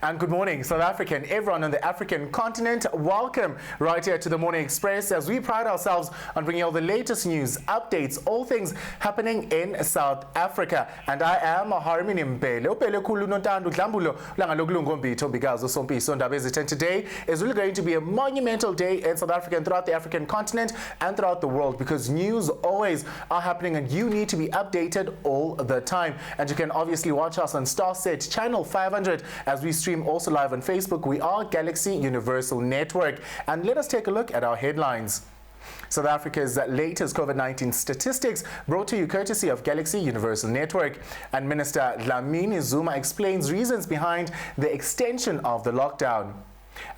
And good morning, South Africa and everyone on the African continent. Welcome right here to the Morning Express as we pride ourselves on bringing you all the latest news, updates, all things happening in South Africa. And I am Mbele. And today is really going to be a monumental day in South Africa and throughout the African continent and throughout the world, because news always are happening and you need to be updated all the time. And you can obviously watch us on Starsat channel 500 as we stream also live on Facebook. We are Galaxy Universal Network. And let us take a look at our headlines. South Africa's latest COVID-19 statistics brought to you courtesy of Galaxy Universal Network. And Minister Dlamini Zuma explains reasons behind the extension of the lockdown.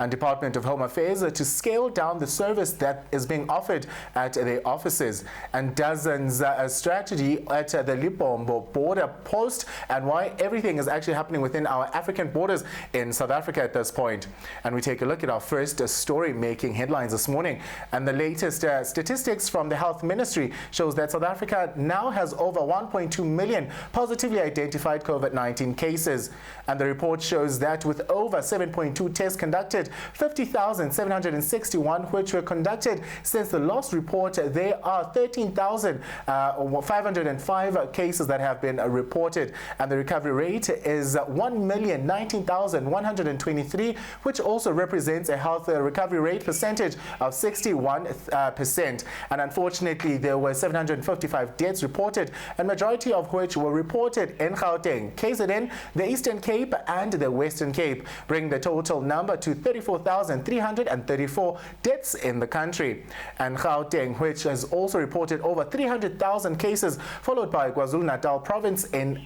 And Department of Home Affairs to scale down the service that is being offered at their offices. And dozens strategy at the Limpopo border post and why everything is actually happening within our African borders in South Africa at this point. And we take a look at our first story making headlines this morning. And the latest statistics from the Health Ministry shows that South Africa now has over 1.2 million positively identified COVID-19 cases. And the report shows that with over 7.2 tests conducted, 50,761 which were conducted since the last report. There are 13,505 cases that have been reported, and the recovery rate is 1,019,123, which also represents a health recovery rate percentage of 61%. And unfortunately, there were 755 deaths reported, and majority of which were reported in Gauteng, KZN, the Eastern Cape, and the Western Cape, bringing the total number to 34,334 deaths in the country. And Gauteng, which has also reported over 300,000 cases, followed by KwaZulu-Natal province and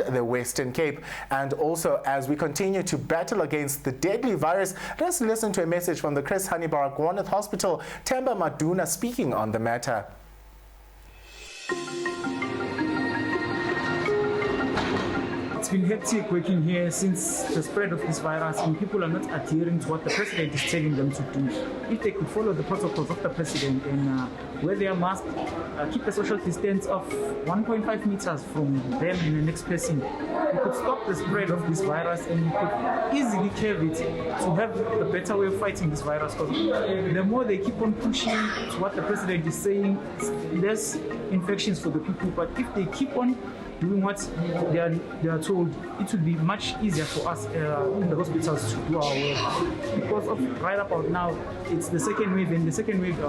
the Western Cape. And also, as we continue to battle against the deadly virus, let's listen to a message from the Chris Hani Baragwanath Hospital, Themba Maduna, speaking on the matter. It's been hectic working here since the spread of this virus, and people are not adhering to what the president is telling them to do. If they could follow the protocols of the president and wear their mask, keep a social distance of 1.5 meters from them and the next person, we could stop the spread of this virus and we could easily curb it to have a better way of fighting this virus. Because the more they keep on pushing to what the president is saying, less infections for the people. But if they keep on doing what they are told, it will be much easier for us in the hospitals to do our work. Because of right about now, it's the second wave, and the second wave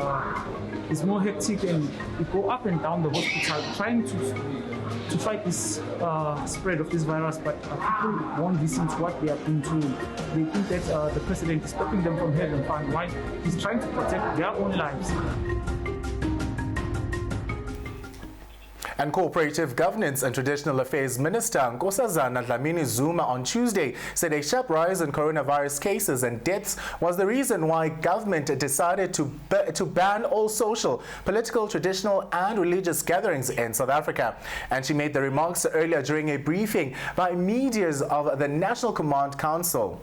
is more hectic, and we go up and down the hospital trying to fight this spread of this virus. But people won't listen to what they are being told. They think that the president is stopping them from having fun, while he's trying to protect their own lives. And Cooperative Governance and Traditional Affairs Minister Nkosazana Dlamini Zuma on Tuesday said a sharp rise in coronavirus cases and deaths was the reason why government decided to ban all social, political, traditional and religious gatherings in South Africa. And she made the remarks earlier during a briefing by medias of the National Command Council.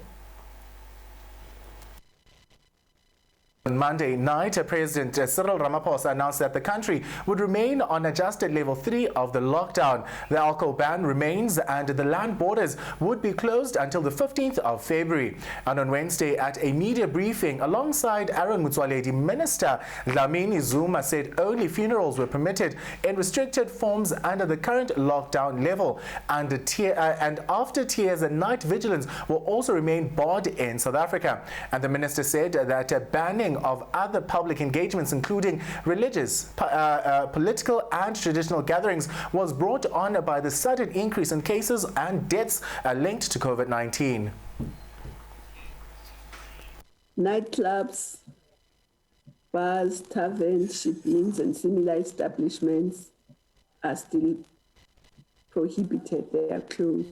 On Monday night, President Cyril Ramaphosa announced that the country would remain on adjusted level 3 of the lockdown. The alcohol ban remains and the land borders would be closed until the 15th of February. And on Wednesday at a media briefing alongside Aaron Motsoaledi, Minister Dlamini Zuma said only funerals were permitted in restricted forms under the current lockdown level. And after tears and night vigilance will also remain barred in South Africa. And the minister said that banning of other public engagements, including religious, political and traditional gatherings, was brought on by the sudden increase in cases and deaths linked to COVID-19. Nightclubs, bars, taverns, shippings and similar establishments are still prohibited. They are closed.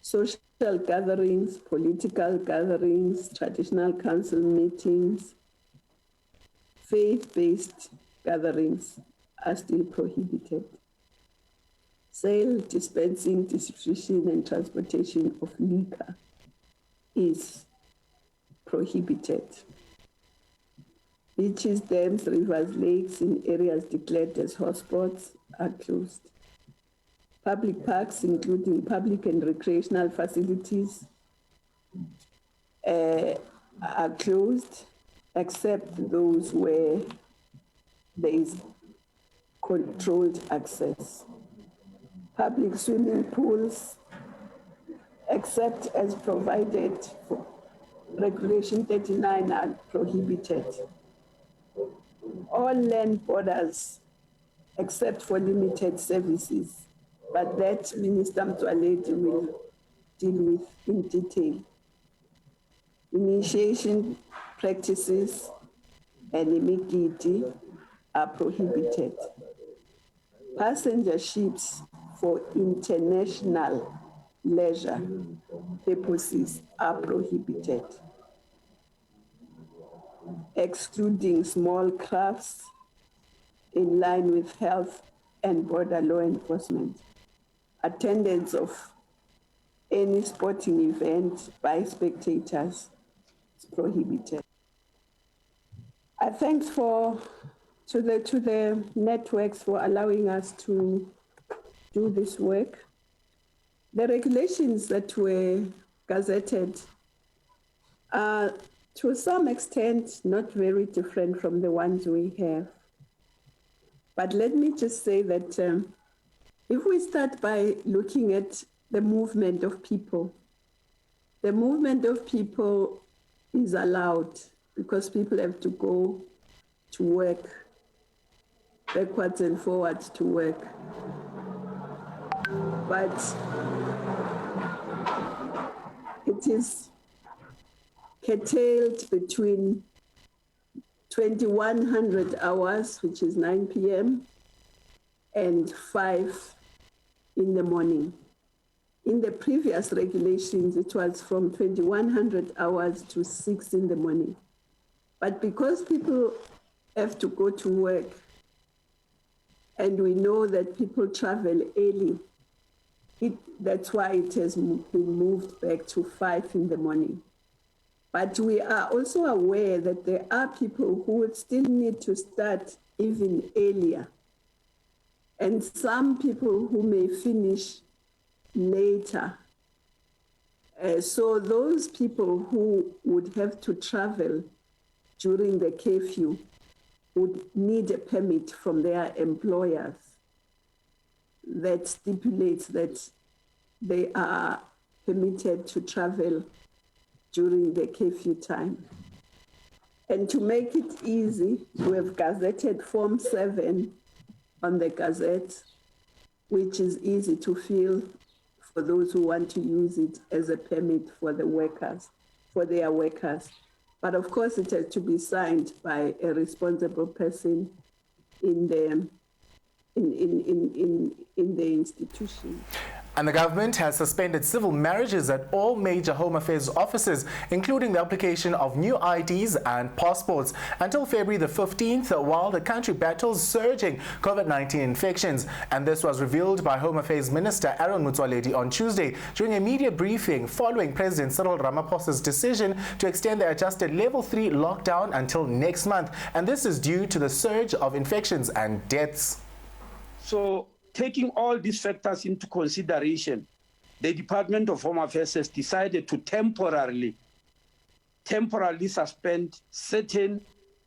Social gatherings, political gatherings, traditional council meetings, faith-based gatherings are still prohibited. Sale, dispensing, distribution and transportation of liquor is prohibited. Beaches, dams, rivers, lakes in areas declared as hotspots are closed. Public parks, including public and recreational facilities, are closed, except those where there is controlled access. Public swimming pools, except as provided for Regulation 39, are prohibited. All land borders, except for limited services, but that Minister Mtsoaledi will deal with in detail. Initiation practices and imigidi are prohibited. Passenger ships for international leisure purposes are prohibited, excluding small crafts in line with health and border law enforcement. Attendance of any sporting event by spectators is prohibited. I thank to the networks for allowing us to do this work. The regulations that were gazetted are, to some extent, not very different from the ones we have. But let me just say that if we start by looking at the movement of people is allowed because people have to go to work, backwards and forwards to work. But it is curtailed between 2100 hours, which is 9 p.m., and 5 in the morning. In the previous regulations, it was from 2100 hours to 6 in the morning. But because people have to go to work, and we know that people travel early, that's why it has been moved back to 5 in the morning. But we are also aware that there are people who would still need to start even earlier, and some people who may finish later. So those people who would have to travel during the curfew would need a permit from their employers that stipulates that they are permitted to travel during the curfew time. And to make it easy, we have gazetted Form 7 on the Gazette, which is easy to fill for those who want to use it as a permit for the workers, for their workers. But of course, it has to be signed by a responsible person in the institution. And the government has suspended civil marriages at all major Home Affairs offices, including the application of new IDs and passports, until February the 15th, while the country battles surging COVID-19 infections. And this was revealed by Home Affairs Minister Aaron Motsoaledi on Tuesday during a media briefing following President Cyril Ramaphosa's decision to extend the adjusted Level 3 lockdown until next month. And this is due to the surge of infections and deaths. So, taking all these factors into consideration, the Department of Home Affairs has decided to temporarily suspend certain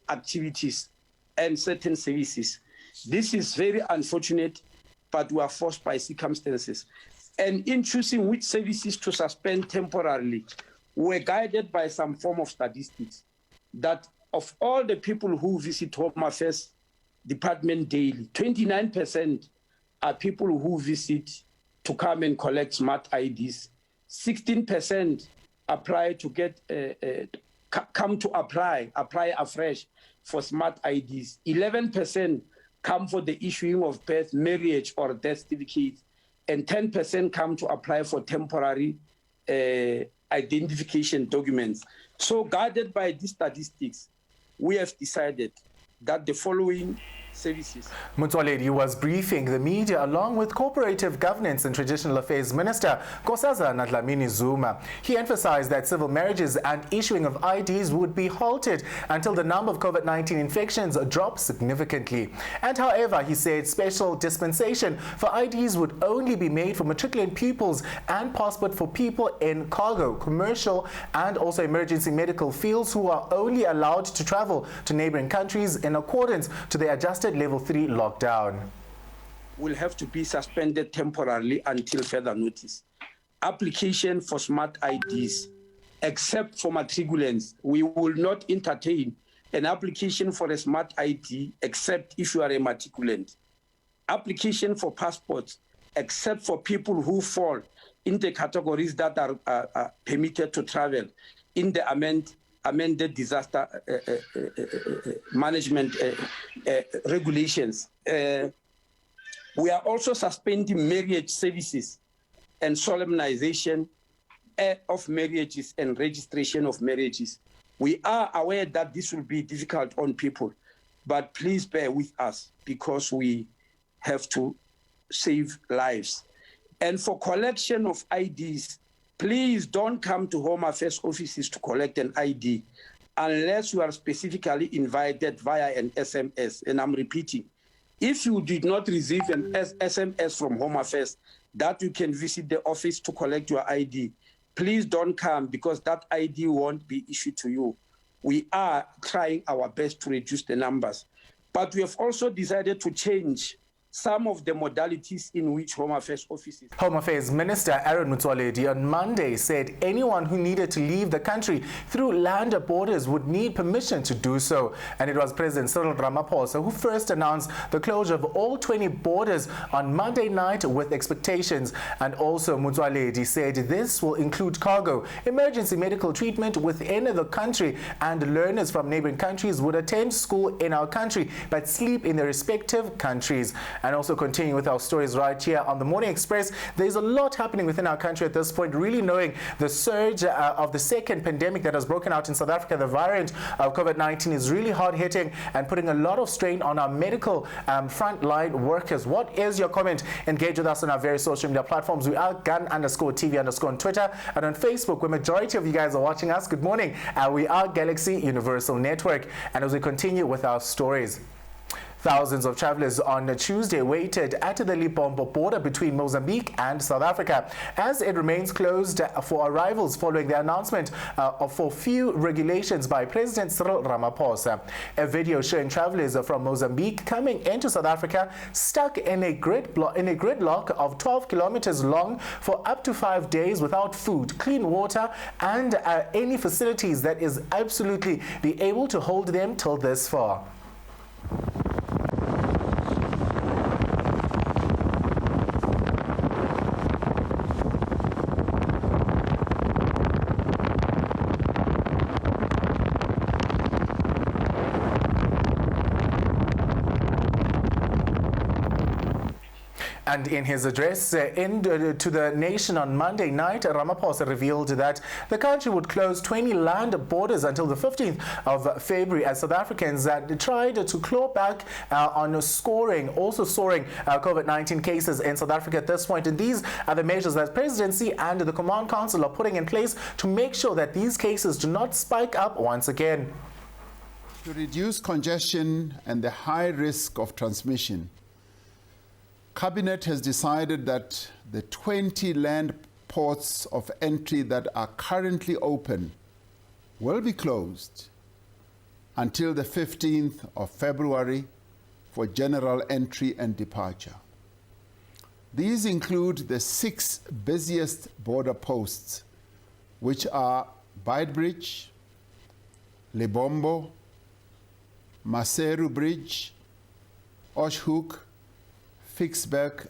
activities and certain services. This is very unfortunate, but we are forced by circumstances. And in choosing which services to suspend temporarily, we're guided by some form of statistics that of all the people who visit Home Affairs Department daily, 29% are people who visit to come and collect smart IDs. 16% apply to get, come to apply afresh for smart IDs. 11% come for the issuing of birth, marriage, or death certificates, and 10% come to apply for temporary identification documents. So guided by these statistics, we have decided that the following services. Motsoaledi was briefing the media along with Cooperative Governance and Traditional Affairs Minister Nkosazana Dlamini Zuma. He emphasized that civil marriages and issuing of IDs would be halted until the number of COVID-19 infections drops significantly. And however, he said special dispensation for IDs would only be made for matriculant pupils and passport for people in cargo, commercial and also emergency medical fields who are only allowed to travel to neighboring countries in accordance to the adjusted level 3 lockdown. Will have to be suspended temporarily until further notice. Application for smart IDs, except for matriculants, we will not entertain an application for a smart ID except if you are a matriculant. Application for passports, except for people who fall in the categories that are permitted to travel in the amended disaster management regulations. We are also suspending marriage services and solemnization of marriages and registration of marriages. We are aware that this will be difficult on people, but please bear with us because we have to save lives. And for collection of IDs, please don't come to Home Affairs offices to collect an ID unless you are specifically invited via an SMS. And I'm repeating, if you did not receive an SMS from Home Affairs that you can visit the office to collect your ID, please don't come because that ID won't be issued to you. We are trying our best to reduce the numbers, but we have also decided to change some of the modalities in which Home Affairs offices. Home Affairs Minister Aaron Motsoaledi on Monday said anyone who needed to leave the country through land borders would need permission to do so. And it was President Cyril Ramaphosa who first announced the closure of all 20 borders on Monday night with expectations. And also Motsoaledi said this will include cargo, emergency medical treatment within the country, and learners from neighboring countries would attend school in our country but sleep in their respective countries. And also continuing with our stories right here on the Morning Express, there's a lot happening within our country at this point, really knowing the surge of the second pandemic that has broken out in South Africa. The variant of COVID-19 is really hard-hitting and putting a lot of strain on our medical frontline workers. What is your comment? Engage with us on our various social media platforms. We are gun_TV_ on Twitter, and on Facebook, where majority of you guys are watching us. Good morning. We are Galaxy Universal Network. And as we continue with our stories, thousands of travelers on Tuesday waited at the Limpopo border between Mozambique and South Africa as it remains closed for arrivals following the announcement for few regulations by President Cyril Ramaphosa. A video showing travelers from Mozambique coming into South Africa stuck in a gridlock of 12 kilometers long for up to 5 days without food, clean water, and any facilities that is absolutely be able to hold them till this far. And in his address to the nation on Monday night, Ramaphosa revealed that the country would close 20 land borders until the 15th of February as South Africans tried to claw back on soaring COVID-19 cases in South Africa at this point. And these are the measures that Presidency and the Command Council are putting in place to make sure that these cases do not spike up once again. To reduce congestion and the high risk of transmission, Cabinet has decided that the 20 land ports of entry that are currently open will be closed until the 15th of February for general entry and departure. These include the 6 busiest border posts, which are Beitbridge, Lebombo, Maseru Bridge, Oshhoek, Ficksburg,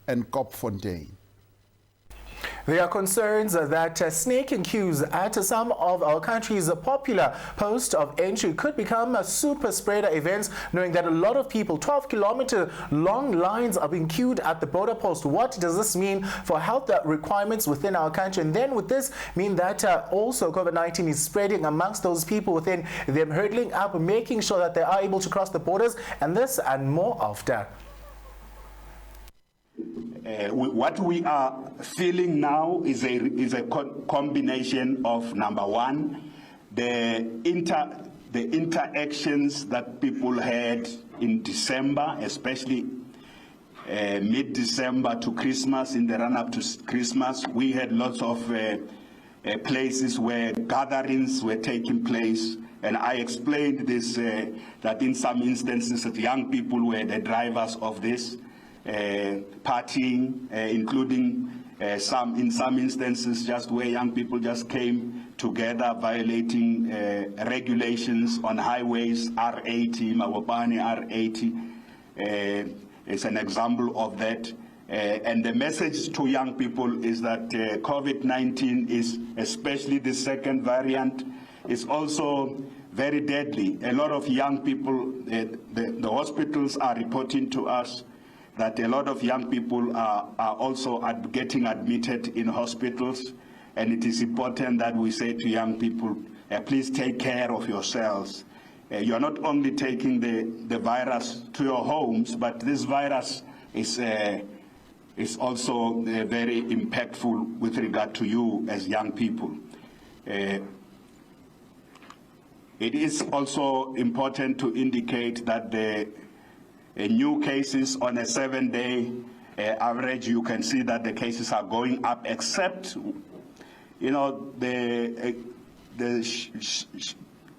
and Kopfontein. There are concerns that snaking queues at some of our country's popular post of entry could become a super spreader events, knowing that a lot of people, 12-kilometer long lines are being queued at the border post. What does this mean for health requirements within our country? And then would this mean that also COVID-19 is spreading amongst those people within them, hurdling up, making sure that they are able to cross the borders? And this and more after. What we are feeling now is a combination of, number one, the interactions that people had in December, especially mid-December to Christmas, in the run-up to Christmas. We had lots of places where gatherings were taking place, and I explained this, that in some instances that young people were the drivers of this. Partying, including in some instances just where young people just came together violating regulations on highways, R80, Mawapani R80 is an example of that. And the message to young people is that COVID-19 is, especially the second variant, is also very deadly. A lot of young people, the hospitals are reporting to us that a lot of young people are also getting admitted in hospitals, and it is important that we say to young people, please take care of yourselves. You're not only taking the virus to your homes, but this virus is also very impactful with regard to you as young people. It is also important to indicate that the new cases on a 7-day average, you can see that the cases are going up, except, you know,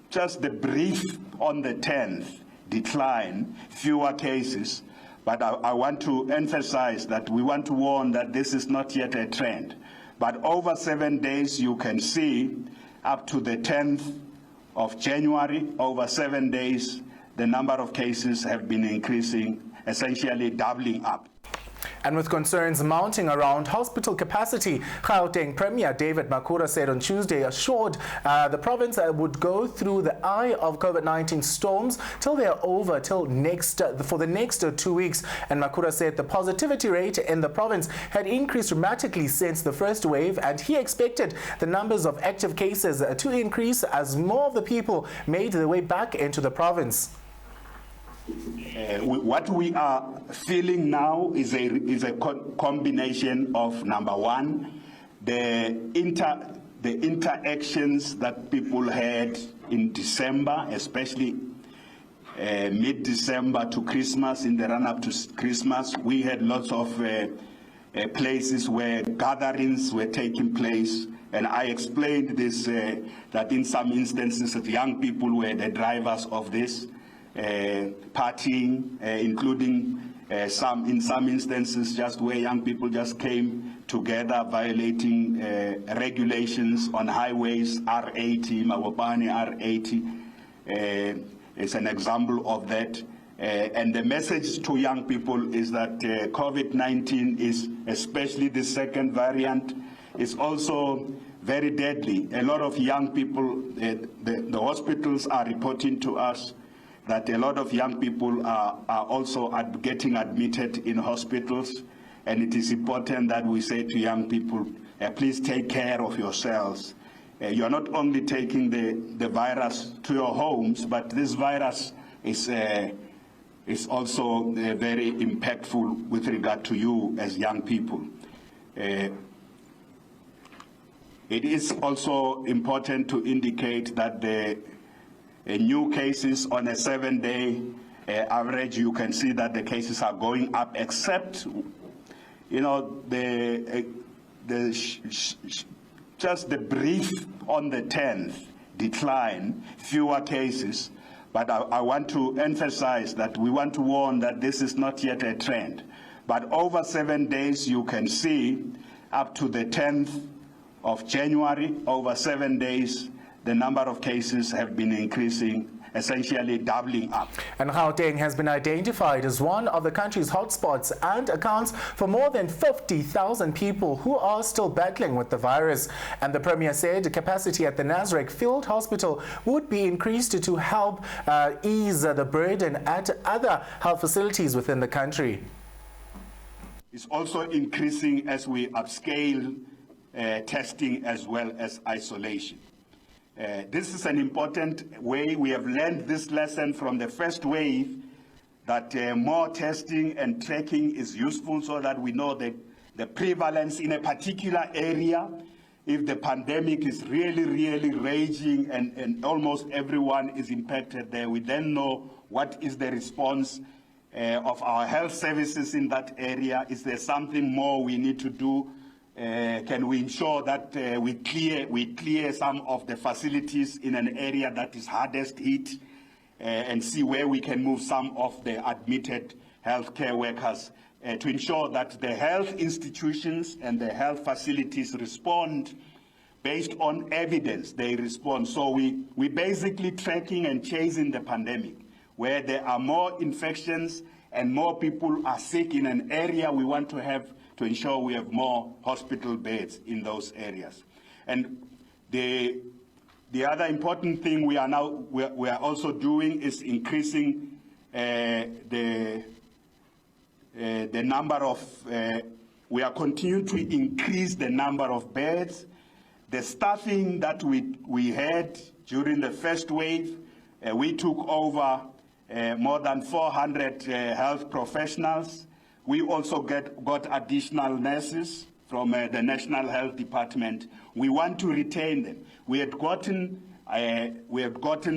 just the brief on the 10th decline, fewer cases. But I want to emphasize that we want to warn that this is not yet a trend. But over 7 days, you can see up to the 10th of January, over 7 days, the number of cases have been increasing, essentially doubling up. And with concerns mounting around hospital capacity, Gauteng Premier David Makhura said on Tuesday, assured the province would go through the eye of COVID-19 storms till they are over, till for the next 2 weeks. And Makhura said the positivity rate in the province had increased dramatically since the first wave, and he expected the numbers of active cases to increase as more of the people made their way back into the province. What we are feeling now is a combination of, number one, the interactions that people had in December, especially mid-December to Christmas, in the run-up to Christmas. We had lots of places where gatherings were taking place, and I explained this, that in some instances that young people were the drivers of this. Partying, including in some instances just where young people just came together violating regulations on highways, R80, Mawapani R80 is an example of that. And the message to young people is that COVID-19 is, especially the second variant, is also very deadly. A lot of young people, the hospitals are reporting to us that a lot of young people are also getting admitted in hospitals, and it is important that we say to young people, please take care of yourselves. You're not only taking the virus to your homes, but this virus is also very impactful with regard to you as young people. It is also important to indicate that the new cases on a 7-day average, you can see that the cases are going up, except, you know, just the brief on the 10th decline, fewer cases. But I want to emphasize that we want to warn that this is not yet a trend. But over 7 days, you can see up to the 10th of January, over 7 days, the number of cases have been increasing, essentially doubling up. And Gauteng has been identified as one of the country's hotspots and accounts for more than 50,000 people who are still battling with the virus. And the Premier said capacity at the Nasrec Field Hospital would be increased to help ease the burden at other health facilities within the country. It's also increasing as we upscale testing as well as isolation. This is an important way. We have learned this lesson from the first wave, that more testing and tracking is useful so that we know the prevalence in a particular area. If the pandemic is really raging and almost everyone is impacted there, we then know what is the response of our health services in that area. Is there something more we need to do? Can we ensure that we clear some of the facilities in an area that is hardest hit, and see where we can move some of the admitted healthcare workers to ensure that the health institutions and the health facilities respond based on evidence. They respond. So we basically tracking and chasing the pandemic. Where there are more infections and more people are sick in an area, we want to ensure we have more hospital beds in those areas. And the other important thing we are also doing is increasing the number of. We are continuing to increase the number of beds. The staffing that we had during the first wave, we took over more than 400 health professionals. We also got additional nurses from the National Health Department. We want to retain them. We have gotten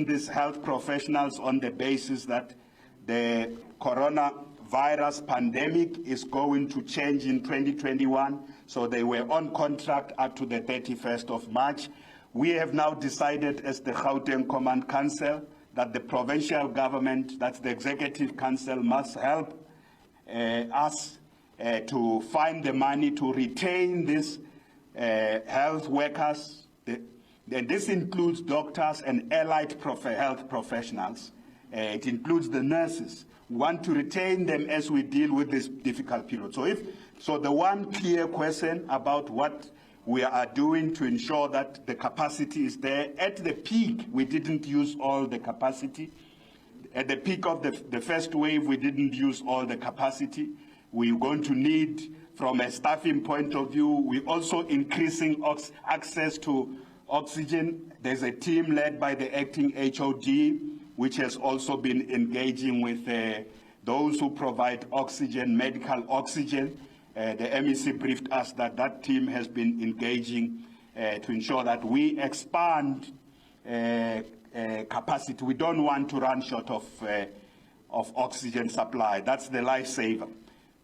these health professionals on the basis that the coronavirus pandemic is going to change in 2021. So they were on contract up to the 31st of March. We have now decided as the Gauteng Command Council that the provincial government, that's the Executive Council, must help us to find the money to retain these health workers. And this includes doctors and allied health professionals. It includes the nurses. We want to retain them as we deal with this difficult period. So the one clear question about what we are doing to ensure that the capacity is there. At the peak, we didn't use all the capacity. At the peak of the first wave, we didn't use all the capacity. We're going to need, from a staffing point of view, we're also increasing access to oxygen. There's a team led by the acting HOD, which has also been engaging with those who provide oxygen, medical oxygen. The MEC briefed us that that team has been engaging to ensure that we expand capacity. We don't want to run short of oxygen supply. That's the lifesaver.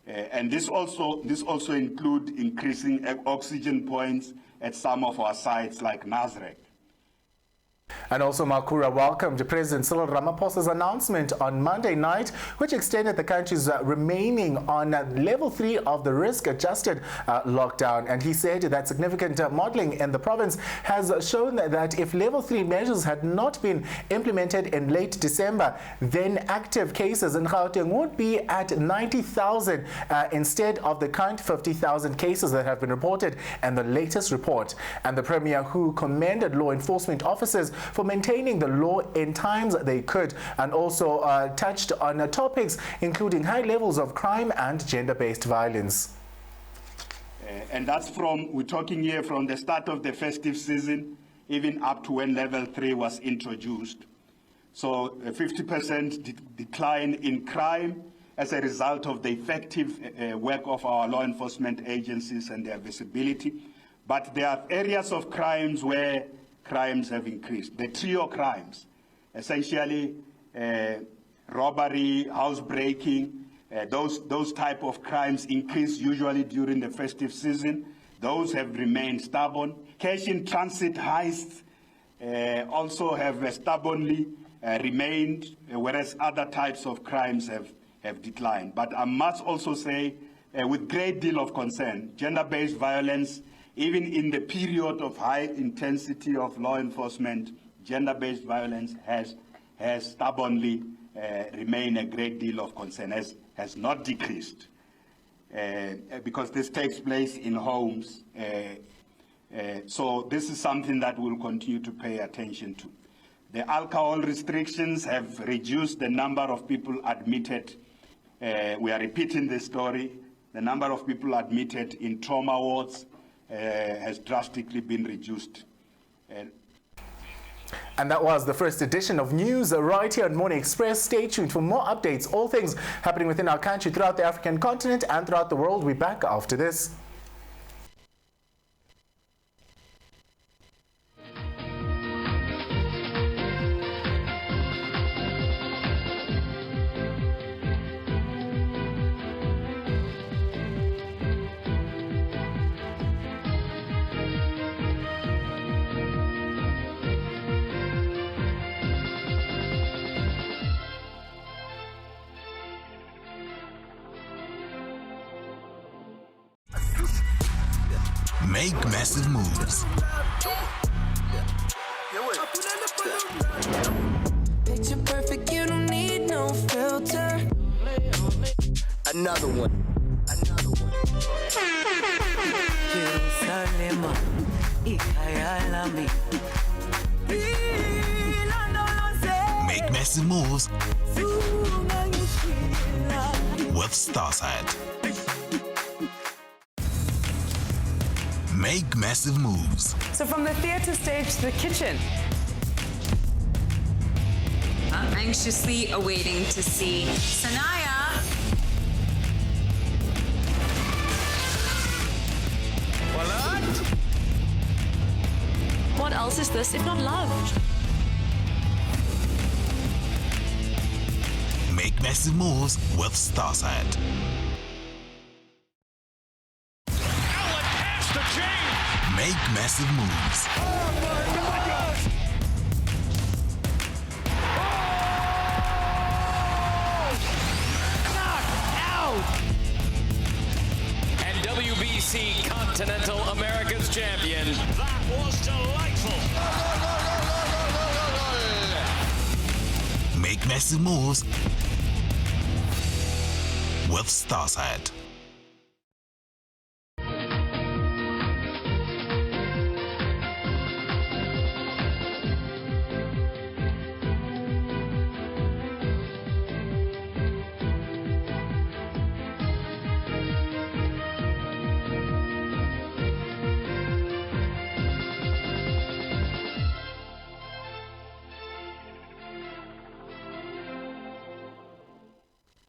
And this also includes increasing oxygen points at some of our sites like Nasrec. And also, Makura welcomed President Cyril Ramaphosa's announcement on Monday night, which extended the country's remaining on level 3 of the risk-adjusted lockdown. And he said that significant modeling in the province has shown that if level 3 measures had not been implemented in late December, then active cases in Gauteng would be at 90,000 instead of the current 50,000 cases that have been reported in the latest report. And the Premier, who commended law enforcement officers for maintaining the law in times they could, and also touched on topics including high levels of crime and gender-based violence. And that's we're talking here from the start of the festive season, even up to when level 3 was introduced. So a 50% decline in crime as a result of the effective work of our law enforcement agencies and their visibility. But there are areas of crimes where crimes have increased. The trio crimes, essentially robbery, housebreaking, those type of crimes increase usually during the festive season. Those have remained stubborn. Cash in transit heists also have stubbornly remained, whereas other types of crimes have declined. But I must also say, with great deal of concern, gender-based violence, even in the period of high intensity of law enforcement, gender-based violence has has stubbornly remained a great deal of concern, has not decreased, because this takes place in homes. So this is something that we'll continue to pay attention to. The alcohol restrictions have reduced the number of people admitted. We are repeating this story. The number of people admitted in trauma wards has drastically been reduced. And that was the first edition of News right here on Morning Express. Stay tuned for more updates, all things happening within our country, throughout the African continent and throughout the world. We'll be back after this. Make massive moves. Picture perfect, you don't need no filter. Another one. Jerusalem, ikayalami. Make massive moves with Starsat. Make massive moves. So from the theatre stage to the kitchen. I'm anxiously awaiting to see Sanaya. What else is this if not love? Make massive moves with Starsat. Make massive moves. And WBC Continental America's champion. That was delightful. Make massive moves with Starsat.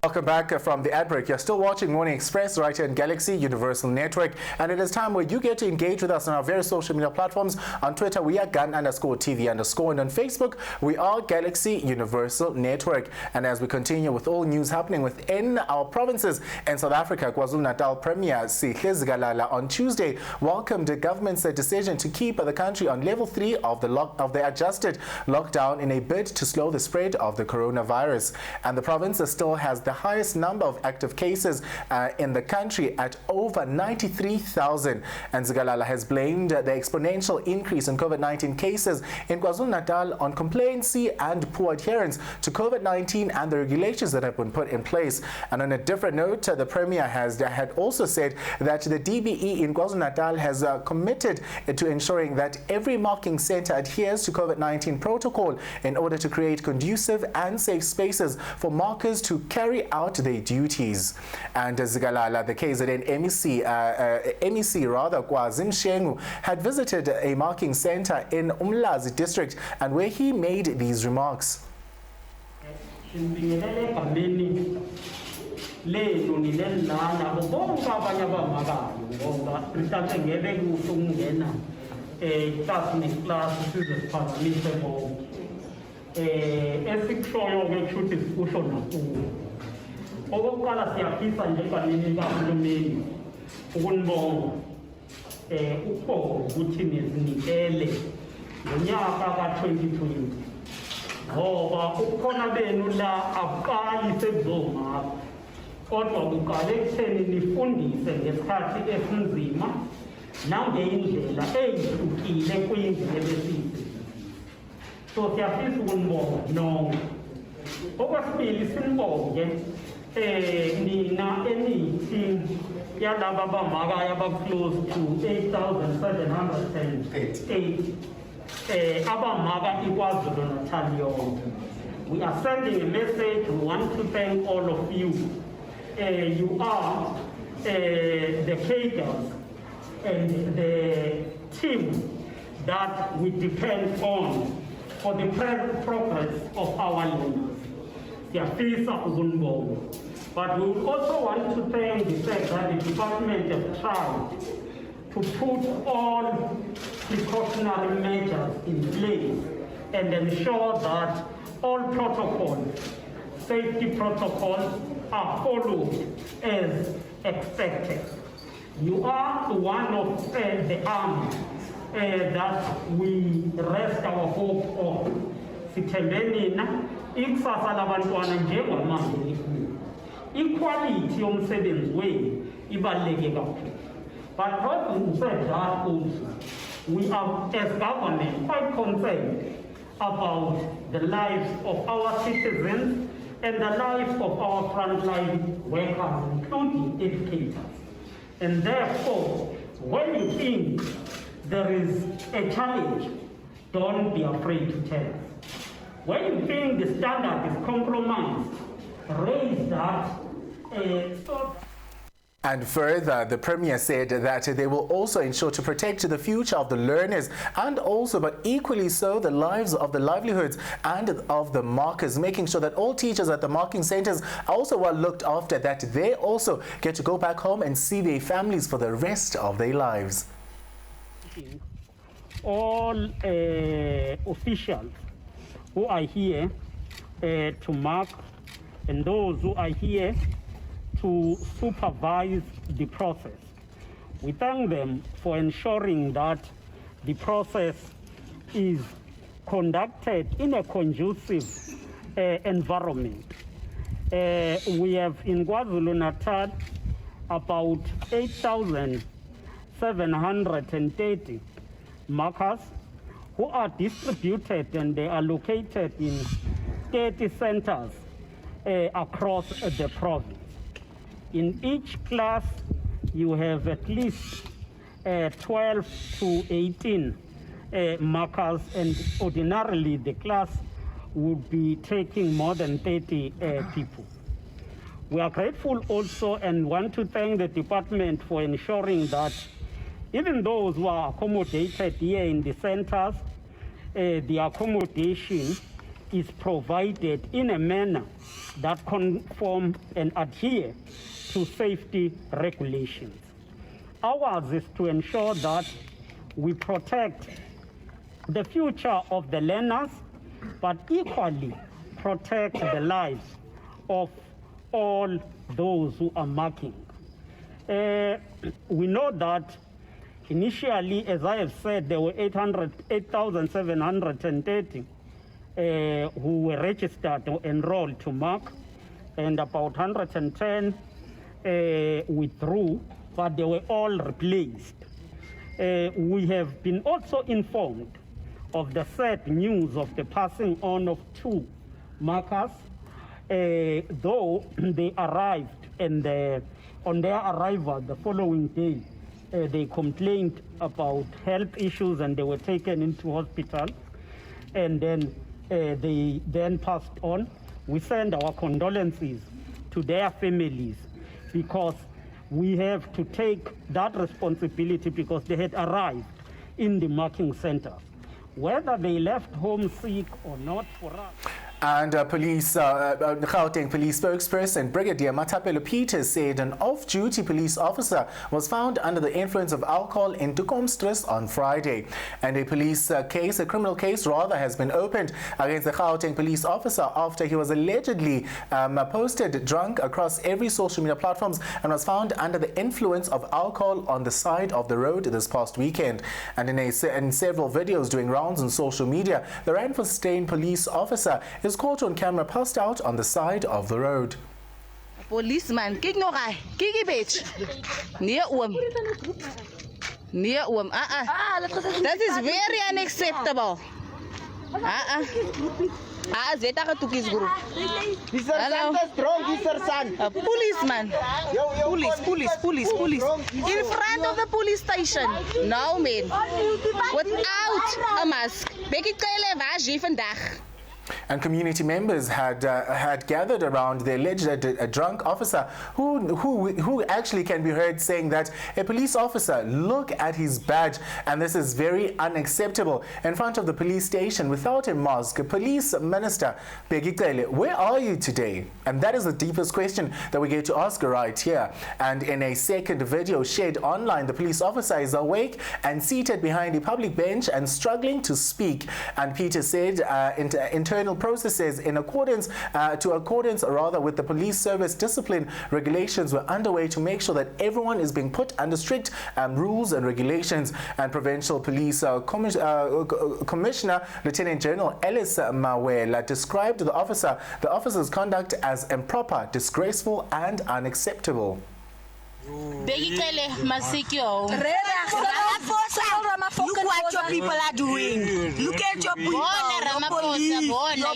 Welcome back from the ad break. You're still watching Morning Express right here in Galaxy Universal Network, and it is time where you get to engage with us on our various social media platforms. On Twitter, we are gun_TV_, and on Facebook, we are Galaxy Universal Network. And as we continue with all news happening within our provinces in South Africa, KwaZulu-Natal Premier Sihle Zikalala on Tuesday welcomed the government's decision to keep the country on level 3 of the adjusted lockdown in a bid to slow the spread of the coronavirus. And the province still has the highest number of active cases in the country at over 93,000. And Zikalala has blamed the exponential increase in COVID-19 cases in KwaZulu-Natal on complacency and poor adherence to COVID-19 and the regulations that have been put in place. And on a different note, the Premier had also said that the DBE in KwaZulu-Natal has committed to ensuring that every marking center adheres to COVID-19 protocol in order to create conducive and safe spaces for markers to carry out their duties. And Zikalala, the KZN MEC Kwazim Shengu, had visited a marking center in Umlazi district, and where he made these remarks. Okokuqala siyafisa njengabanini kahulumeni ukunibonga uqobo ukuthi nizinikele ngonyaka ka-2020 ngoba ukukhona benu la akuqali sekuzongapha kodwa kuqale ekutheni nifundise ngesikhathi esinzima nangeyindlela eyihlukile kwindlela ebesiyisebenzisa. So siyafisa ukunibonga no. Okwesibili sinibonge nina eniyi-team yalaba abamakayo aba-close to 8,708 abamaka iKwaZulu-Natal yonke. We are sending a message. We want to thank all of you. You are the cadres and the team that we depend on for the progress of our learners. But we also want to thank the fact that the department have tried to put all precautionary measures in place and ensure that all protocols, safety protocols, are followed as expected. You are one of the arms that we rest our hope on. Sitembelina, ikusasa labantwana njengamanje. Equality yomsebenzi wethu ibaluleke kakhulu. But having said that also, we are as government quite concerned about the lives of our citizens and the lives of our frontline workers, including educators. And therefore, when you think there is a challenge, don't be afraid to tell us. When you think the standard is compromised, raise that. And further, the Premier said that they will also ensure to protect the future of the learners and also, but equally so, the lives of the livelihoods and of the markers, making sure that all teachers at the marking centers are also well looked after, that they also get to go back home and see their families for the rest of their lives. All officials who are here to mark and those who are here to supervise the process. We thank them for ensuring that the process is conducted in a conducive environment. We have in KwaZulu-Natal about 8,730 markers who are distributed, and they are located in 30 centers across the province. In each class, you have at least 12 to 18 markers, and ordinarily the class would be taking more than 30 people. We are grateful also and want to thank the department for ensuring that even those who are accommodated here in the centers, the accommodation is provided in a manner that conform and adhere to safety regulations. Ours is to ensure that we protect the future of the learners, but equally protect the lives of all those who are marking. We know that initially, as I have said, there were 8,730 who were registered or enrolled to mark, and about 110 withdrew, but they were all replaced. We have been also informed of the sad news of the passing on of 2 markers, though they arrived, and on their arrival the following day, they complained about health issues and they were taken into hospital, and then they then passed on. We send our condolences to their families, because we have to take that responsibility, because they had arrived in the marking center. Whether they left home sick or not, for us. And Gauteng police spokesperson Brigadier Matapelo Peters said an off-duty police officer was found under the influence of alcohol in Dukomstress on Friday. And a criminal case has been opened against the Gauteng police officer after he was allegedly posted drunk across every social media platforms and was found under the influence of alcohol on the side of the road this past weekend. And in several videos doing rounds on social media, the Randfontein police officer is caught on camera passed out on the side of the road. Policeman, kijk nog hij, kijk bitch. Nee that is very unacceptable. Zeta ka tukis guru. This Starsat is strong, this Starsat. A policeman. Police. In front of the police station. No, man. Without a mask. Bekit kayle waar jy vandag. And community members had gathered around the alleged drunk officer who actually can be heard saying that a police officer, look at his badge, and this is very unacceptable, in front of the police station without a mask. Police Minister Begikele, where are you today? And that is the deepest question that we get to ask right here. And in a second video shared online, the police officer is awake and seated behind a public bench and struggling to speak. And Peter said internal processes in accordance with the police service discipline regulations were underway to make sure that everyone is being put under strict rules and regulations. And Provincial Police Commissioner Lieutenant General Ellis Mawela described the officer's conduct as improper, disgraceful and unacceptable. Begikele Masikyo. Look what your people are doing. Look at your people.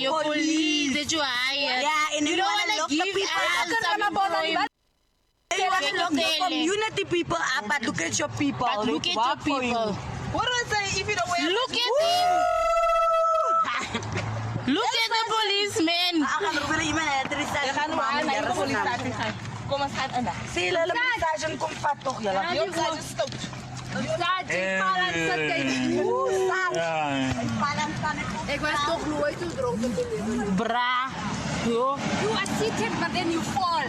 Your police that you hire. Yeah, and you want to lock the people up. You want to lock the community people up, but look at your people. But look at your people. What do I say if you don't wear? Look at him. Look at the policeman. Kom eens gaan anda. Zie je sergeant komt vat toch jullie? Sergeant stout. Sergeant Ik was toch nooit zo dronken. Bra. You are seated but then you fall.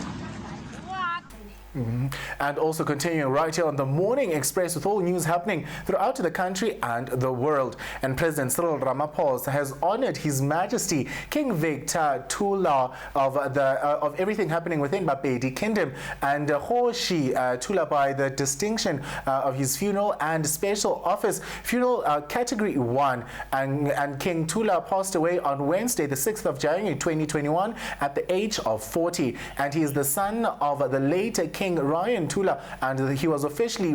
And also continuing right here on the Morning Express with all news happening throughout the country and the world. And President Cyril Ramaphosa has honored His Majesty King Victor Tula of everything happening within Bapedi Kingdom, and Hoshi Tula by the distinction of his funeral and special office funeral category 1. And King Tula passed away on Wednesday, the 6th of January 2021 at the age of 40, and he is the son of the late King Ryan Tula, and he was officially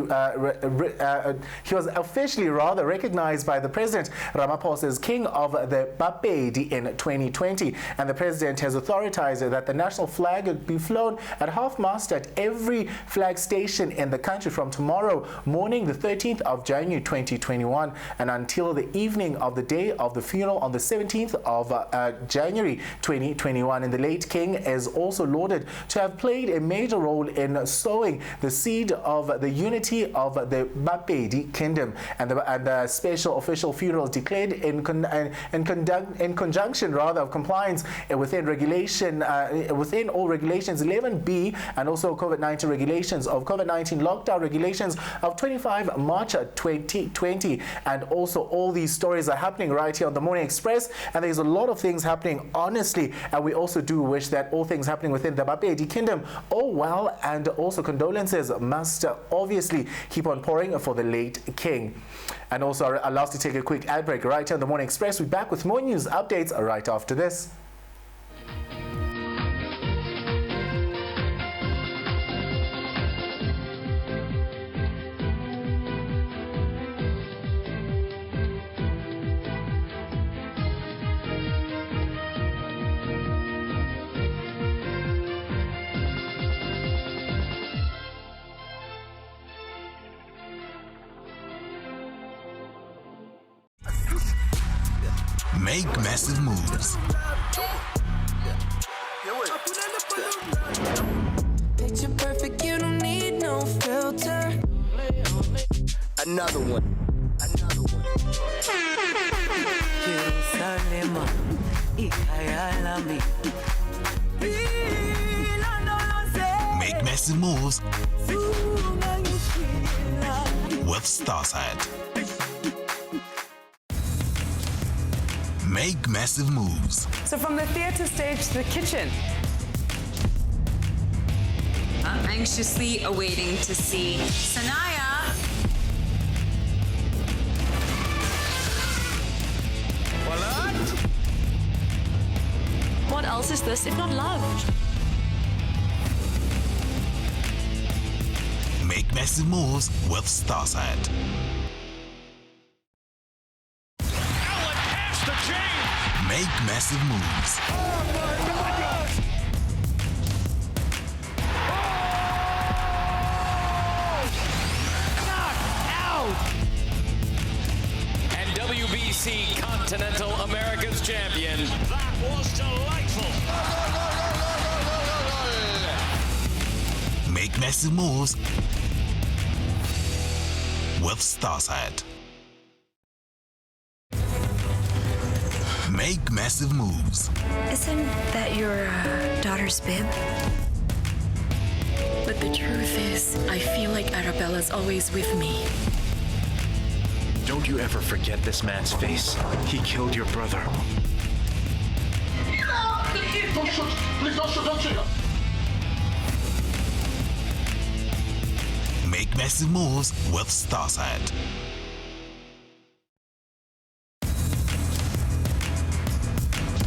recognized by the President Ramaphosa as King of the Bapedi in 2020. And the President has authorized that the national flag would be flown at half-mast at every flag station in the country from tomorrow morning, the 13th of January 2021, and until the evening of the day of the funeral on the 17th of January 2021. And the late King is also lauded to have played a major role in sowing the seed of the unity of the Bapedi Kingdom. And the special official funeral is declared in conjunction of compliance within regulation within all regulations 11B, and also COVID-19 regulations of COVID-19 lockdown regulations of 25 March 2020. And also all these stories are happening right here on the Morning Express, and there's a lot of things happening, honestly, and we also do wish that all things happening within the Bapedi Kingdom all well, and also condolences must obviously keep on pouring for the late King. And also allow us to take a quick ad break right here on the Morning Express. We're back with more news updates right after this. Make massive moves. Picture perfect, you don't need no filter. Another one. Make massive moves with Starsat. Make massive moves. So from the theater stage to the kitchen. I'm anxiously awaiting to see Sanaya. What else is this if not love? Make massive moves with Starsat. Allen has to change. massive moves. And WBC Continental America's champion. That was delightful. Make massive moves with Starsat. Make massive moves. Isn't that your daughter's bib? But the truth is, I feel like Arabella's always with me. Don't you ever forget this man's face. He killed your brother. Don't shoot! Please don't shoot! Don't shoot! Make massive moves with Starsat.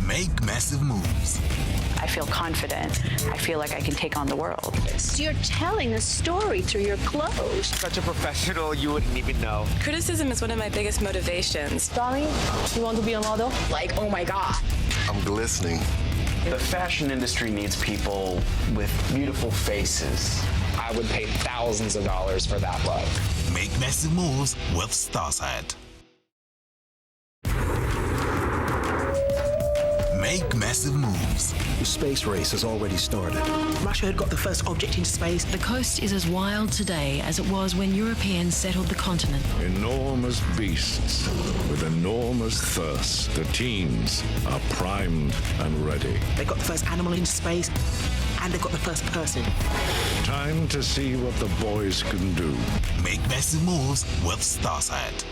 Make massive moves. I feel confident. I feel like I can take on the world. So you're telling a story through your clothes. Such a professional, you wouldn't even know. Criticism is one of my biggest motivations. Darling, you want to be a model? Like, oh my God. I'm glistening. The fashion industry needs people with beautiful faces. I would pay thousands of dollars for that look. Make massive moves with Starsat. Make massive moves. The space race has already started. Russia had got the first object into space. The coast is as wild today as it was when Europeans settled the continent. Enormous beasts with enormous thirst. The teams are primed and ready. They got the first animal into space, and they've got the first person. Time to see what the boys can do. Make massive moves with Starsat.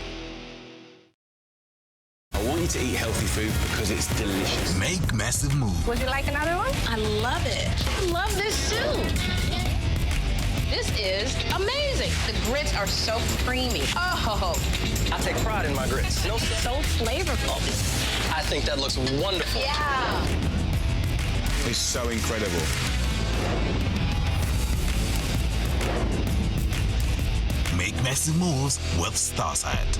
I want you to eat healthy food because it's delicious. Make massive moves. Would you like another one? I love it. I love this soup. This is amazing. The grits are so creamy. Oh. I take pride in my grits. So flavorful. I think that looks wonderful. Yeah. It's so incredible. Make massive moves with Starsat.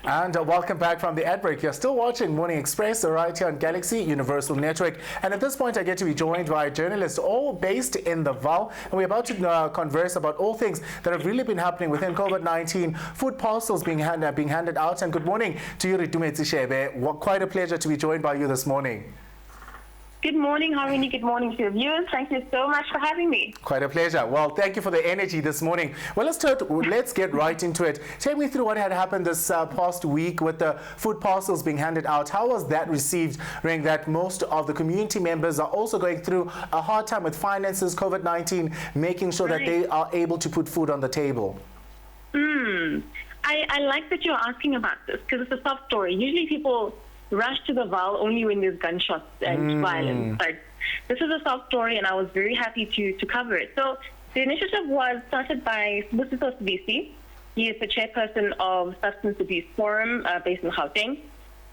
And welcome back from the ad break. You're still watching Morning Express right here on Galaxy Universal Network. And at this point, I get to be joined by journalists all based in the Val. And we're about to converse about all things that have really been happening within COVID-19, food parcels being handed out. And good morning to you, REITUMETSI, SHEBE. Quite a pleasure to be joined by you this morning. Good morning, Harmony. Good morning to your viewers. Thank you so much for having me. Quite a pleasure. Well, thank you for the energy this morning. Well, let's get right into it. Take me through what had happened this past week with the food parcels being handed out. How was that received, knowing that most of the community members are also going through a hard time with finances, COVID-19, making sure that they are able to put food on the table? I like that you're asking about this because it's a soft story. Usually people rush to the Val only when there's gunshots and violence. But this is a soft story, and I was very happy to cover it. So the initiative was started by Sibusiso Sibisi. He is the chairperson of Substance Abuse Forum based in Gauteng.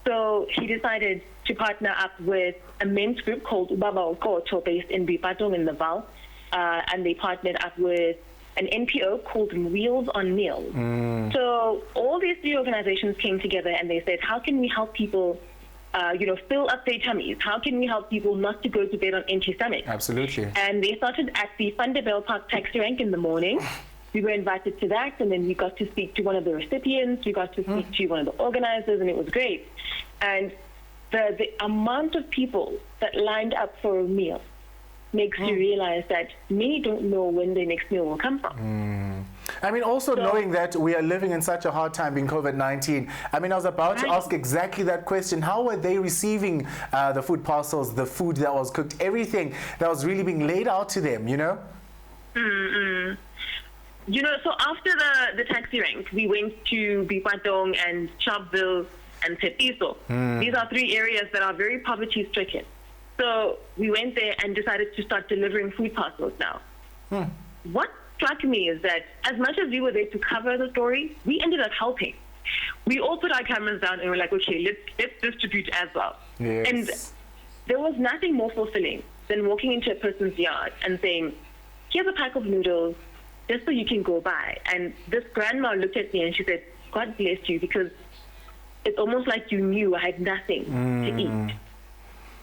So he decided to partner up with a men's group called Ubaba Ukoto based in Bipatong in the Val. And they partnered up with an NPO called Wheels on Meals. So all these three organizations came together and they said, how can we help people fill up their tummies? How can we help people not to go to bed on empty stomachs? Absolutely. And they started at the Vanderbijl Park taxi rank in the morning. We were invited to that, and then we got to speak to one of the recipients. We got to speak to one of the organizers, and it was great. And the amount of people that lined up for a meal makes you realize that many don't know when their next meal will come from. I mean, also knowing that we are living in such a hard time in COVID-19, I mean, I was about to ask exactly that question. How were they receiving the food parcels, the food that was cooked, everything that was really being laid out to them, you know? So after the taxi rank, we went to Bipatong and Sharpeville and Tepiso. These are three areas that are very poverty-stricken. So we went there and decided to start delivering food parcels now. What struck me is that as much as we were there to cover the story, we ended up helping. We all put our cameras down and we're like, okay, let's distribute as well. Yes. And there was nothing more fulfilling than walking into a person's yard and saying, here's a pack of noodles, just so you can go by. And this grandma looked at me and she said, God bless you, because it's almost like you knew I had nothing to eat.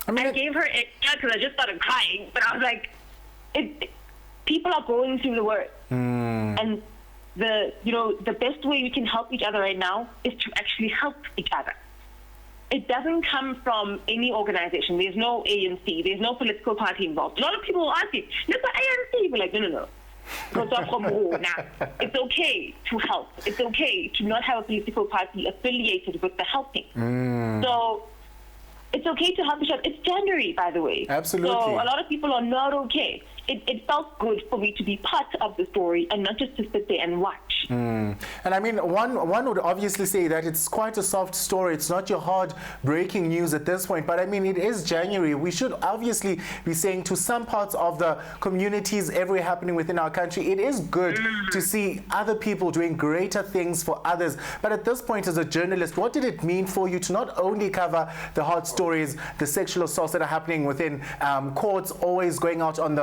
I gave her extra because I just started crying, but I was like, people are going through the worst. And the best way we can help each other right now is to actually help each other. It doesn't come from any organization. There's no ANC. There's no political party involved. A lot of people will ask you, look at ANC. We're like, no. It's okay to help. It's okay to not have a political party affiliated with the helping. So it's okay to help each other. It's January, by the way. Absolutely. So a lot of people are not okay. It felt good for me to be part of the story and not just to sit there and watch. And I mean, one would obviously say that it's quite a soft story. It's not your hard breaking news at this point, but I mean, it is January. We should obviously be saying to some parts of the communities everywhere happening within our country, it is good to see other people doing greater things for others. But at this point, as a journalist, what did it mean for you to not only cover the hard stories, the sexual assaults that are happening within courts, always going out on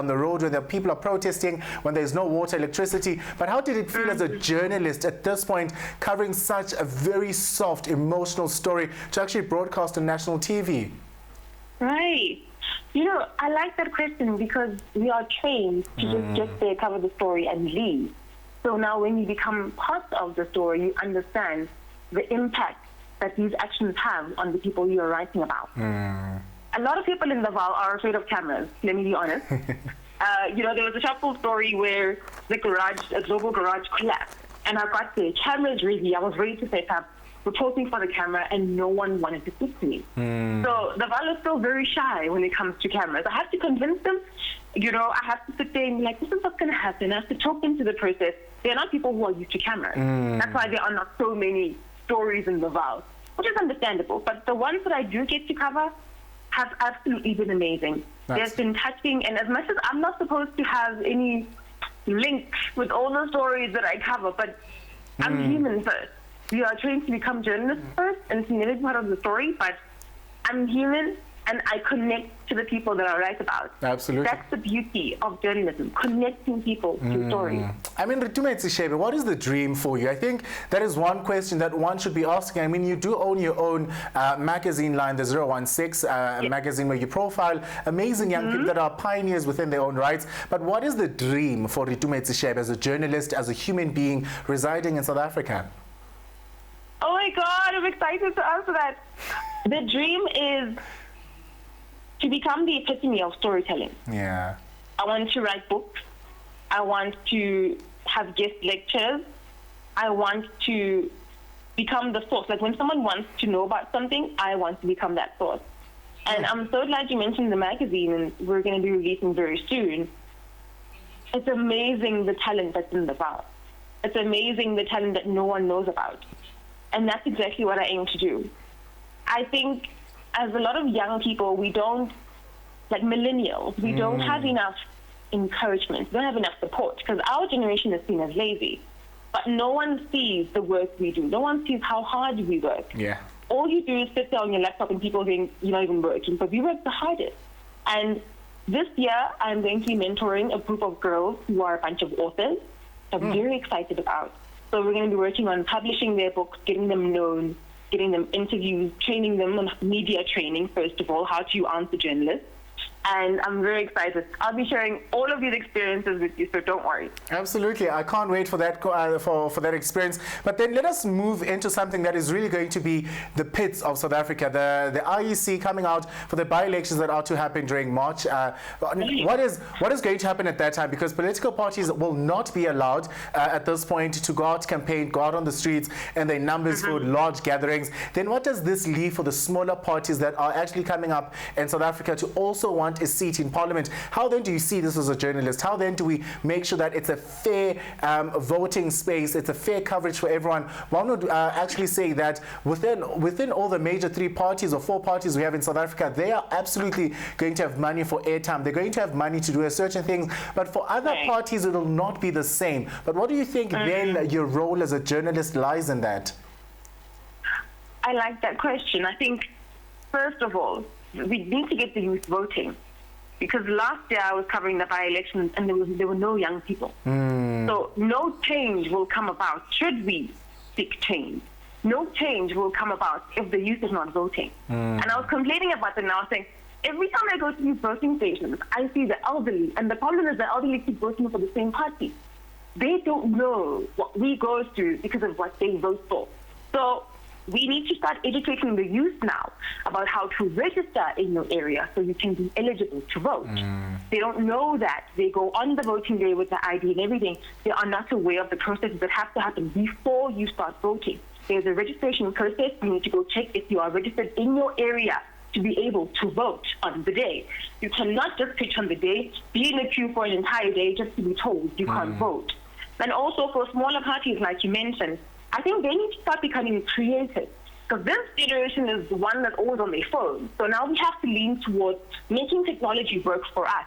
the road where the people are protesting, when there's no water, electricity, but how did it feel as a journalist at this point, covering such a very soft, emotional story to actually broadcast on national TV? Right. I like that question because we are trained to just say, cover the story and leave. So now when you become part of the story, you understand the impact that these actions have on the people you are writing about. A lot of people in the Val are afraid of cameras, let me be honest. There was a shuffle story where a global garage collapsed. And I got the cameras ready. I was ready to set up, reporting for the camera, and no one wanted to speak to me. So the Val is still very shy when it comes to cameras. I have to convince them. I have to sit there and be like, this is what's going to happen. I have to talk into the process. They're not people who are used to cameras. That's why there are not so many stories in the Val, which is understandable. But the ones that I do get to cover have absolutely been amazing. They've been touching, and as much as I'm not supposed to have any links with all the stories that I cover, but I'm human first. We are trained to become journalists first and to never be part of the story, but I'm human and I connect to the people that I write about. Absolutely. That's the beauty of journalism, connecting people to stories. I mean, REITUMETSI, SHEBE, what is the dream for you? I think that is one question that one should be asking. I mean, you do own your own magazine line, the 016, a magazine where you profile amazing young people that are pioneers within their own rights. But what is the dream for REITUMETSI, SHEBE, as a journalist, as a human being residing in South Africa? Oh my God, I'm excited to answer that. The dream is to become the epitome of storytelling. Yeah. I want to write books. I want to have guest lectures. I want to become the source. Like when someone wants to know about something, I want to become that source. And I'm so glad you mentioned the magazine, and we're going to be releasing very soon. It's amazing the talent that's in the Val. It's amazing the talent that no one knows about. And that's exactly what I aim to do. I think as a lot of young people, we don't, like millennials, we don't have enough encouragement, we don't have enough support, because our generation is seen as lazy. But no one sees the work we do. No one sees how hard we work. Yeah. All you do is sit there on your laptop and people think you're not even working, but we work the hardest. And this year, I'm going to be mentoring a group of girls who are a bunch of authors that I'm very excited about. So we're going to be working on publishing their books, getting them known, getting them interviews, training them on media training, first of all, how to answer journalists. And I'm very excited. I'll be sharing all of these experiences with you, so don't worry. Absolutely. I can't wait for that for that experience. But then let us move into something that is really going to be the pits of South Africa. The IEC coming out for the by-elections that are to happen during March. What is going to happen at that time? Because political parties will not be allowed at this point to go out campaign, go out on the streets and their numbers for large gatherings. Then what does this leave for the smaller parties that are actually coming up in South Africa to also want want a seat in parliament. How then do you see this as a journalist? How then do we make sure that it's a fair voting space, it's a fair coverage for everyone? One would actually say that within all the major 3 parties or 4 parties we have in South Africa, they are absolutely going to have money for airtime. They're going to have money to do certain things, but for other parties it will not be the same. But what do you think then your role as a journalist lies in that? I like that question. I think, first of all, we need to get the youth voting. Because last year I was covering the by-elections and there were no young people. So no change will come about should we seek change. No change will come about if the youth is not voting. And I was complaining about that now, saying, every time I go to these voting stations, I see the elderly. And the problem is the elderly keep voting for the same party. They don't know what we go through because of what they vote for. So we need to start educating the youth now about how to register in your area so you can be eligible to vote. They don't know that. They go on the voting day with the ID and everything. They are not aware of the processes that have to happen before you start voting. There's a registration process. You need to go check if you are registered in your area to be able to vote on the day. You cannot just pitch on the day, be in a queue for an entire day just to be told you can't vote. And also for smaller parties, like you mentioned, I think they need to start becoming creative, because this generation is the one that's always on their phone. So now we have to lean towards making technology work for us.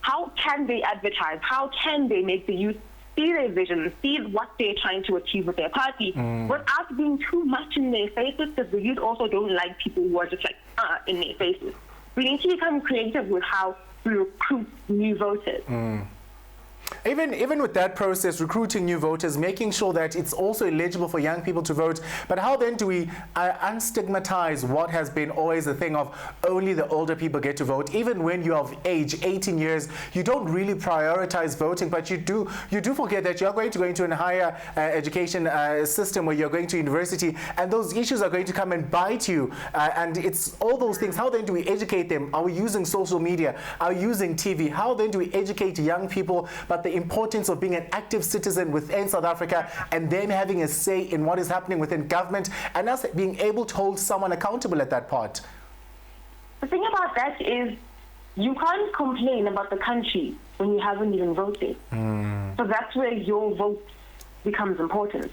How can they advertise? How can they make the youth see their vision, see what they're trying to achieve with their party without being too much in their faces, because the youth also don't like people who are just like in their faces. We need to become creative with how we recruit new voters. Even with that process, recruiting new voters, making sure that it's also eligible for young people to vote, but how then do we unstigmatize what has been always a thing of only the older people get to vote? Even when you're of age, 18 years, you don't really prioritize voting, but you do forget that you're going to go into a higher education system where you're going to university, and those issues are going to come and bite you, and it's all those things. How then do we educate them? Are we using social media? Are we using TV? How then do we educate young people but the importance of being an active citizen within South Africa, and them having a say in what is happening within government, and us being able to hold someone accountable at that part? The thing about that is you can't complain about the country when you haven't even voted. So that's where your vote becomes important.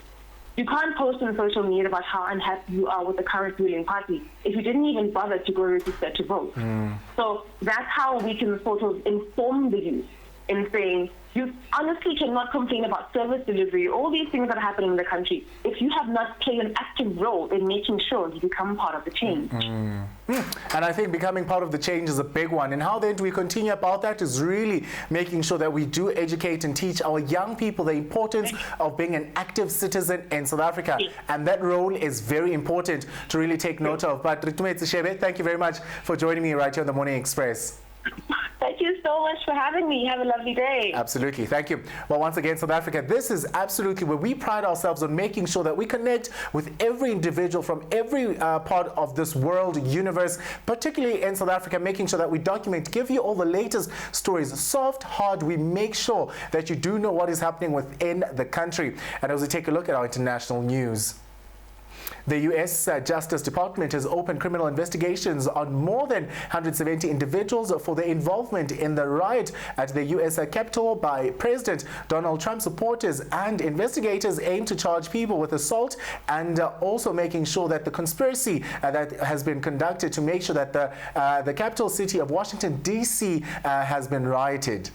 You can't post on social media about how unhappy you are with the current ruling party if you didn't even bother to go register to vote. So that's how we can sort of inform the youth in saying, you honestly cannot complain about service delivery, all these things that are happening in the country, if you have not played an active role in making sure you become part of the change. And I think becoming part of the change is a big one. And how then do we continue about that is really making sure that we do educate and teach our young people the importance of being an active citizen in South Africa. And that role is very important to really take note of. But REITUMETSI SHEBE, thank you very much for joining me right here on the Morning Express. Thank you so much for having me. Have a lovely day. Absolutely. Thank you. Well, once again, South Africa, this is absolutely where we pride ourselves on making sure that we connect with every individual from every part of this world universe, particularly in South Africa, making sure that we document, give you all the latest stories, soft, hard. We make sure that you do know what is happening within the country. And as we take a look at our international news, the U.S. Justice Department has opened criminal investigations on more than 170 individuals for their involvement in the riot at the U.S. Capitol by President Donald Trump supporters, and investigators aim to charge people with assault and also making sure that the conspiracy that has been conducted to make sure that the capital city of Washington, D.C. has been rioted.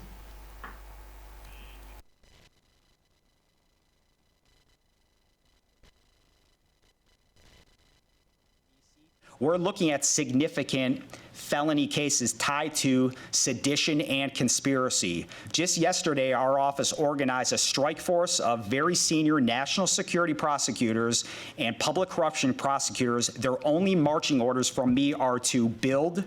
We're looking at significant felony cases tied to sedition and conspiracy. Just yesterday, our office organized a strike force of very senior national security prosecutors and public corruption prosecutors. Their only marching orders from me are to build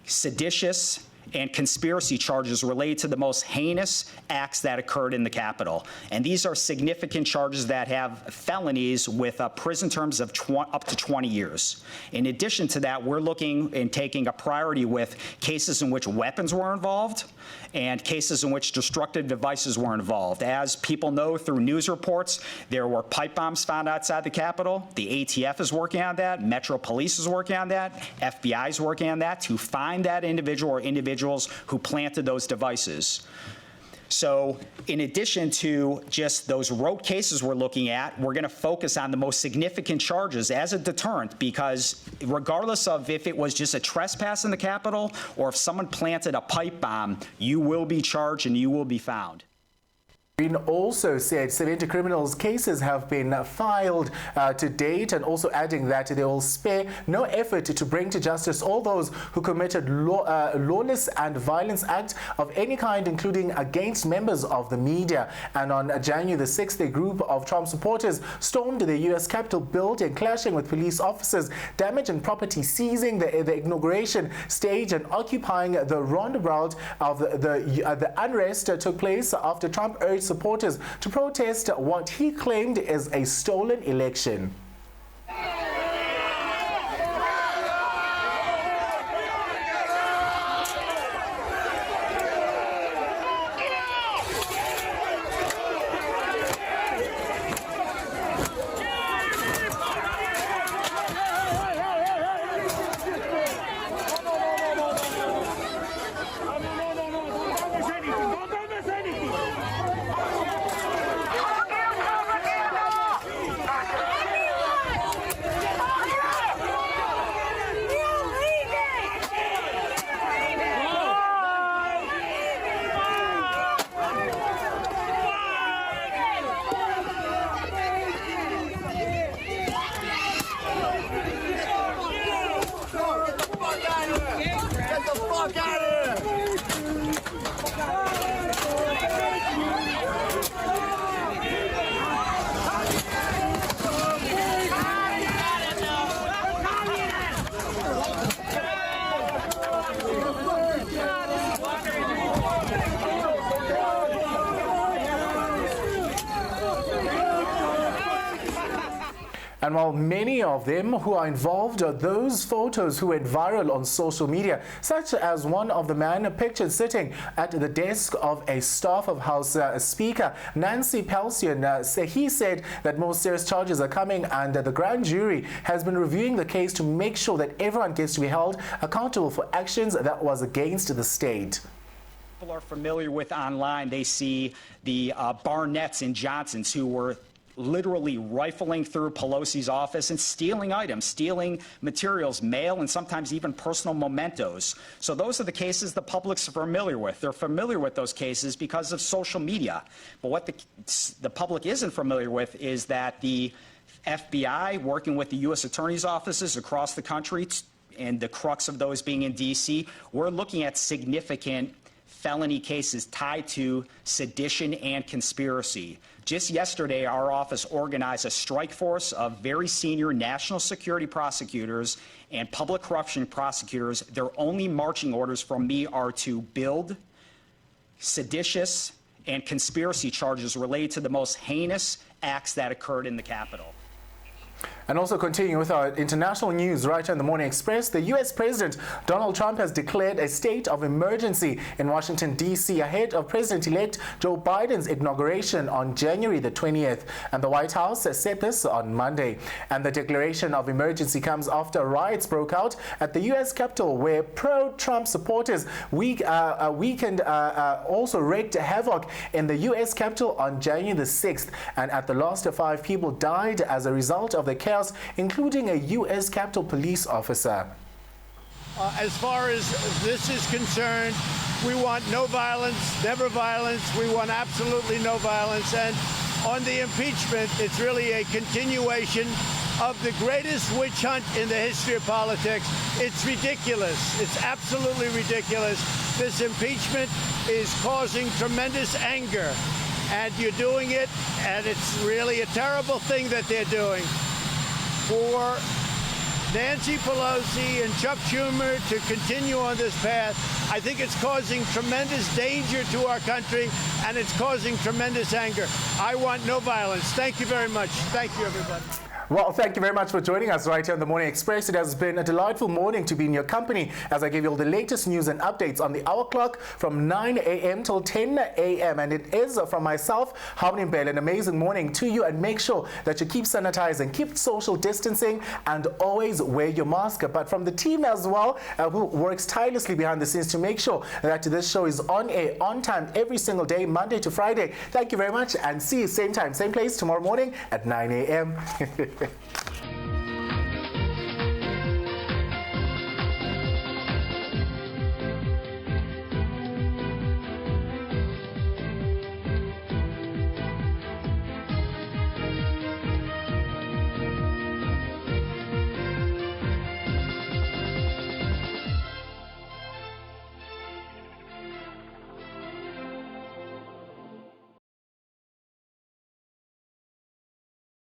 seditious and conspiracy charges related to the most heinous acts that occurred in the Capitol. And these are significant charges that have felonies with prison terms of up to 20 years. In addition to that, we're looking and taking a priority with cases in which weapons were involved, and cases in which destructive devices were involved. As people know through news reports, there were pipe bombs found outside the Capitol. The ATF is working on that. Metro Police is working on that. FBI is working on that to find that individual or individuals who planted those devices. So in addition to just those rogue cases we're looking at, we're going to focus on the most significant charges as a deterrent, because regardless of if it was just a trespass in the Capitol or if someone planted a pipe bomb, you will be charged and you will be found. Also said 70 criminals cases have been filed to date, and also adding that they will spare no effort to bring to justice all those who committed lawless and violence acts of any kind, including against members of the media. And on January the 6th, a group of Trump supporters stormed the U.S. Capitol building, clashing with police officers, damaging property, seizing the inauguration stage, and occupying the roundabout of the unrest took place after Trump urged supporters to protest what he claimed is a stolen election. And while many of them who are involved are those photos who went viral on social media, such as one of the man pictured sitting at the desk of a staff of House Speaker Nancy Pelosi. He said that more serious charges are coming, and the grand jury has been reviewing the case to make sure that everyone gets to be held accountable for actions that was against the state. People are familiar with online, they see the Barnetts and Johnsons who were literally rifling through Pelosi's office and stealing items, stealing materials, mail, and sometimes even personal mementos. So those are the cases the public's familiar with. They're familiar with those cases because of social media. But what the public isn't familiar with is that the FBI, working with the U.S. Attorney's offices across the country, and the crux of those being in D.C., we're looking at significant felony cases tied to sedition and conspiracy. Just yesterday, our office organized a strike force of very senior national security prosecutors and public corruption prosecutors. Their only marching orders from me are to build seditious and conspiracy charges related to the most heinous acts that occurred in the Capitol. And also continuing with our international news right here in the Morning Express, the U.S. President Donald Trump has declared a state of emergency in Washington, D.C. ahead of President-elect Joe Biden's inauguration on January the 20th. And the White House has said this on Monday. And the declaration of emergency comes after riots broke out at the U.S. Capitol, where pro-Trump supporters also wreaked havoc in the U.S. Capitol on January the 6th. And at the last, 5 people died as a result of the chaos, including a U.S. Capitol Police officer. As far as this is concerned, we want no violence, never violence. We want absolutely no violence. And on the impeachment, it's really a continuation of the greatest witch hunt in the history of politics. It's ridiculous. It's absolutely ridiculous. This impeachment is causing tremendous anger. And you're doing it, and it's really a terrible thing that they're doing. For Nancy Pelosi and Chuck Schumer to continue on this path, I think it's causing tremendous danger to our country, and it's causing tremendous anger. I want no violence. Thank you very much. Thank you, everybody. Well, thank you very much for joining us right here on the Morning Express. It has been a delightful morning to be in your company as I give you all the latest news and updates on the hour clock from 9 a.m. till 10 a.m. And it is from myself, Mbele, an amazing morning to you. And make sure that you keep sanitizing, keep social distancing, and always wear your mask. But from the team as well, who works tirelessly behind the scenes to make sure that this show is on air, on time, every single day, Monday to Friday. Thank you very much, and see you same time, same place tomorrow morning at 9 a.m.